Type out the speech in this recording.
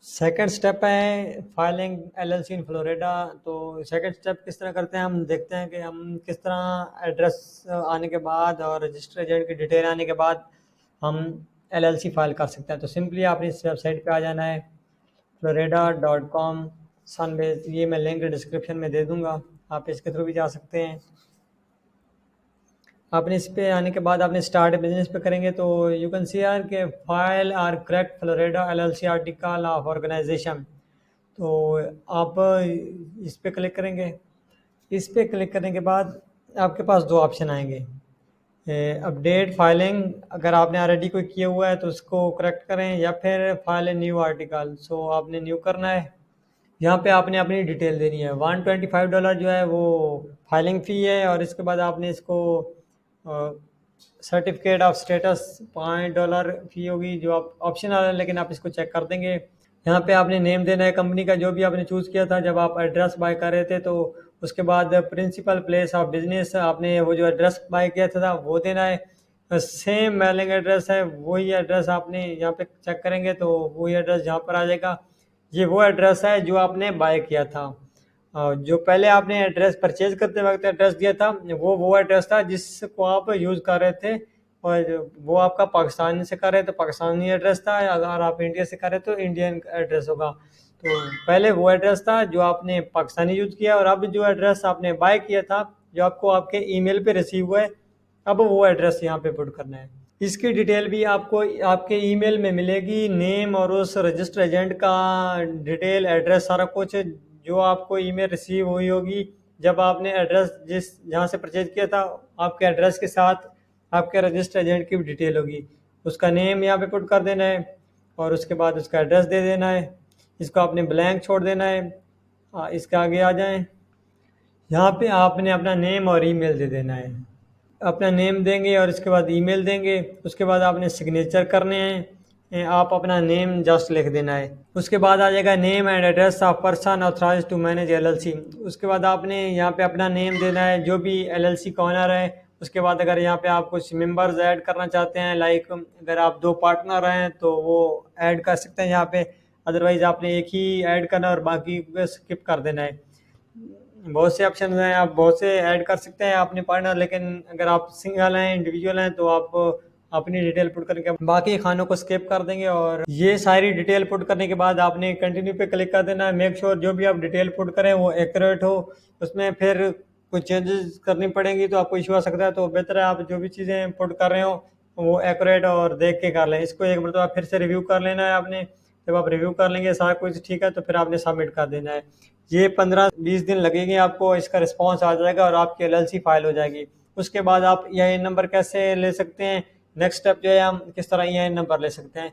Second step है filing LLC in Florida. तो second step किस तरह करते हैं, हम देखते हैं कि हम किस तरह एड्रेस आने के बाद और रजिस्टर एजेंट की डिटेल आने के बाद हम एलएलसी फाइल कर सकते हैं। तो सिंपली आपने इस वेबसाइट पे आ जाना है, florida.com सनबेस। ये मैं लिंक डिस्क्रिप्शन में दे दूंगा, आप इसके थ्रू भी जा सकते हैं। आपने इस पे आने के बाद आपने स्टार्ट बिजनेस पे करेंगे तो यू कैन सी आर के file our correct Florida LLC article of organization. तो आप इस पे क्लिक करेंगे। इस पे क्लिक करने के बाद आपके पास दो ऑप्शन आएंगे, अपडेट फाइलिंग। अगर आपने ऑलरेडी कोई किया हुआ है तो उसको करेक्ट करें, या फिर फाइल ए न्यू आर्टिकल। सो आपने न्यू करना है। यहाँ पे आपने अपनी डिटेल देनी है। $125 जो है वो फाइलिंग फ़ी है, और इसके बाद आपने इसको सर्टिफिकेट ऑफ स्टेटस $5 फ़ी होगी, जो आप ऑप्शनल है लेकिन आप इसको चेक कर देंगे। यहाँ पे आपने नेम देना है कंपनी का जो भी आपने चूज़ किया था जब आप एड्रेस बाय कर रहे थे। तो उसके बाद प्रिंसिपल प्लेस ऑफ बिजनेस, आपने वो जो एड्रेस बाय किया था वो देना है। सेम मेलिंग एड्रेस है, वही एड्रेस आपने यहाँ पे चेक करेंगे तो वही एड्रेस यहाँ पर आ जाएगा। ये वो एड्रेस है जो आपने बाय किया था। जो पहले आपने एड्रेस परचेज करते वक्त एड्रेस दिया था वो एड्रेस था जिसको आप यूज़ कर रहे थे, और वो आपका पाकिस्तान से कर रहे तो पाकिस्तानी एड्रेस था, अगर आप इंडिया से कर रहे तो इंडियन एड्रेस होगा। तो पहले वो एड्रेस था जो आपने पाकिस्तानी यूज़ किया, और अब जो एड्रेस आपने बाय किया था जो आपको आपके ईमेल पे रिसीव हुआ है, अब वो एड्रेस यहाँ पे पुट करना है। इसकी डिटेल भी आपको आपके ईमेल में मिलेगी, नेम और उस रजिस्टर एजेंट का डिटेल, एड्रेस, सारा कुछ जो आपको ईमेल रिसीव हुई होगी जब आपने एड्रेस जिस जहाँ से परचेज किया था, आपके एड्रेस के साथ आपके रजिस्टर एजेंट की भी डिटेल होगी। उसका नेम यहाँ पे पुट कर देना है और उसके बाद उसका एड्रेस दे देना है। इसको आपने ब्लैंक छोड़ देना है। इसके आगे आ जाएं, यहाँ पे आपने अपना नेम और ईमेल दे देना है। अपना नेम देंगे और इसके बाद ईमेल देंगे। उसके बाद आपने सिग्नेचर करने हैं, आप अपना नेम जस्ट लिख देना है। उसके बाद आ जाएगा name and address of person authorized to manage LLC. उसके बाद आपने यहाँ पे अपना नेम देना है जो भी एलएलसी का ओनर है। उसके बाद अगर यहाँ पे आप कुछ मेंबर्स ऐड करना चाहते हैं, लाइक अगर आप दो पार्टनर हैं तो वो ऐड कर सकते हैं यहाँ पे, अदरवाइज आपने एक ही ऐड करना और बाकी स्किप कर देना है। बहुत से ऑप्शन हैं, आप बहुत से ऐड कर सकते हैं अपने पार्टनर, लेकिन अगर आप सिंगल हैं, इंडिविजुअल हैं, तो आप अपनी डिटेल पुट करके बाकी खानों को स्किप कर देंगे। और ये सारी डिटेल पुट करने के बाद आपने कंटिन्यू पे क्लिक कर देना है। मेक श्योर जो भी आप डिटेल पुट करें वो एक्यूरेट हो। उसमें फिर कुछ चेंजेस करनी पड़ेंगी तो आपको इशू आ सकता है, तो बेहतर है आप जो भी चीज़ें पुट कर रहे हो वो एक्यूरेट और देख के कर लें। इसको एक मरतबा फिर से रिव्यू कर लेना है आपने। जब आप रिव्यू कर लेंगे सारा कुछ ठीक है तो फिर आपने सबमिट कर देना है। ये 15-20 दिन लगेंगे आपको, इसका रिस्पॉन्स आ जाएगा और आपकी एलएलसी फाइल हो जाएगी। उसके बाद आप ईआईएन नंबर कैसे ले सकते हैं, नेक्स्ट स्टेप जो है हम किस तरह ईआईएन नंबर ले सकते हैं।